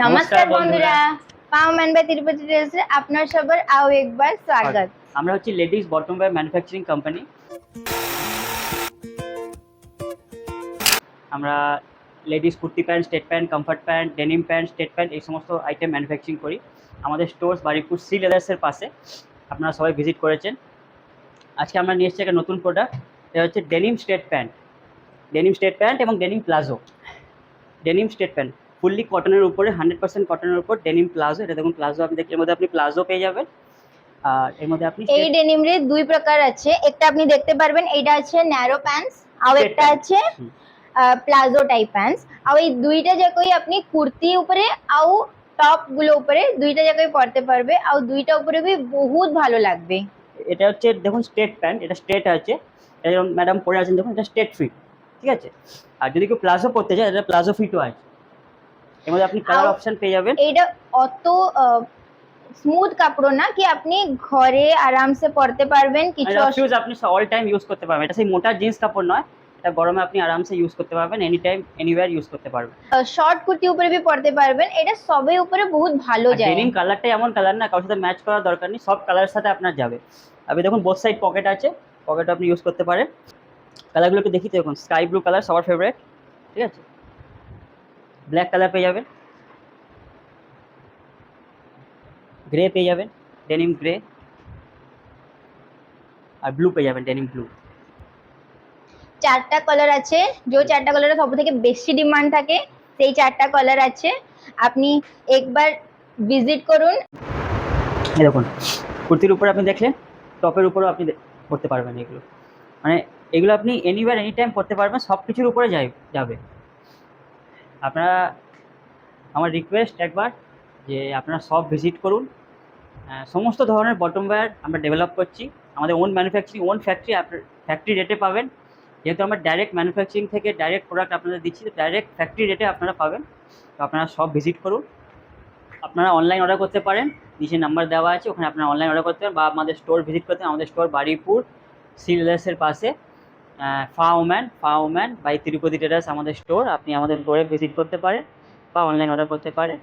নমস্কার বন্ধুরা, পাওম্যান বাই তিরুপতি টেলসে আপনার সবার আও একবার স্বাগত। আমরা হচ্ছে ladies bottom wear manufacturing company. আমরা ladies kurti pant, straight pant, comfort pant, denim pant, straight pant এই সমস্ত আইটেম ম্যানুফ্যাকচারিং করি। আমাদের স্টোর বারিপুর সি লেদার্সের পাশে। আপনারা সবাই ভিজিট করেছেন। আজকে আমরা নিয়ে এসেছি একটা নতুন প্রোডাক্ট, এটা হচ্ছে ডেনিম স্টেট প্যান্ট এবং denim palazzo. Denim straight pant fully কটনের উপরে 100% কটনের উপর ডেনিম প্লাজো। এটা দেখুন প্লাজো, আপনি দেখলে এর মধ্যে আপনি প্লাজো পেয়ে যাবেন। আর এর মধ্যে আপনি এই ডেনিম রে দুই প্রকার আছে, একটা আপনি দেখতে পারবেন এটা আছে ন্যারো প্যান্টস আর একটা আছে প্লাজো টাইপ প্যান্টস। আর এই দুইটা জায়গায় আপনি কুর্তি উপরে আর টপ গুলো উপরে দুইটা জায়গায় পরতে পারবে আর দুইটা উপরে भी বহুত ভালো লাগবে। এটা হচ্ছে দেখুন স্ট্রেট প্যান্ট, এটা স্ট্রেট আছে, এরকম ম্যাডাম পরে আছেন দেখুন, এটা স্ট্রেট ফিট, ঠিক আছে। আর যদি কেউ প্লাজো পরতে চায়, এটা প্লাজো ফিটও আছে। এর মধ্যে আপনি কালার অপশন পেয়ে যাবেন। এটা অত স্মুথ কাপড় না কি আপনি ঘরে আরামসে পরতে পারবেন, কিছু আপনি অল টাইম ইউজ করতে পারবেন। এটা সেই মোটা জিন্স কাপড় নয়, এটা গরমে আপনি আরামসে ইউজ করতে পারবেন, এনি টাইম এনিওয়্যার ইউজ করতে পারবেন। শর্ট কুর্তি উপরে भी পরতে পারবেন, এটা সবের উপরে বহুত ভালো যায়। ডেনিম কালারটাই এমন কালার না, কারোর সাথে ম্যাচ করার দরকার নেই, সব কালারের সাথে আপনার যাবে। আপনি দেখুন বোথ সাইড পকেট আছে, পকেট আপনি ইউজ করতে পারেন। কালারগুলো একটু দেখি, দেখুন স্কাই ব্লু কালার সবার ফেভারিট, ঠিক আছে। ব্ল্যাক কালার পেয়ে যাবেন, গ্রে পেয়ে যাবেন, ডেনিম গ্রে, আর ব্লু পেয়ে যাবেন, ডেনিম ব্লু। চারটা কালার আছে, যে চারটা কালারের সব থেকে বেশি ডিমান্ড থাকে সেই চারটা কালার আছে। আপনি একবার ভিজিট করুন। এই দেখুন কুর্তির উপর আপনি দেখলেন, টপের উপরও আপনি পরতে পারবেন। এগুলো মানে এগুলো আপনি এনিওয়্যার এনি টাইম পরতে পারবেন, সব কিছুর উপরে যাবে। আপনারা, আমার রিকোয়েস্ট একবার যে আপনারা সব ভিজিট করুন। সমস্ত ধরনের বটম ওয়্যার আমরা ডেভেলপ করছি, আমাদের ওন ম্যানুফ্যাকচারিং, ওন ফ্যাক্টরি, আপনার ফ্যাক্টরি রেটে পাবেন। যেহেতু আমরা ডাইরেক্ট ম্যানুফ্যাকচারিং থেকে ডাইরেক্ট প্রোডাক্ট আপনাদের দিচ্ছি, তো ডাইরেক্ট ফ্যাক্টরি রেটে আপনারা পাবেন। তো আপনারা সব ভিজিট করুন। আপনারা অনলাইন অর্ডার করতে পারেন, নিচে নাম্বার দেওয়া আছে, ওখানে আপনারা অনলাইন অর্ডার করতে পারেন, বা আমাদের স্টোর ভিজিট করতে। আমাদের স্টোর বারিপুর সি লেদার্সের পাশে, পাওম্যান বাই তিরুপতি টেলার্স আমাদের স্টোর। আপনি আমাদের স্টোরে ভিজিট করতে পারেন বা অনলাইন অর্ডার করতে পারেন।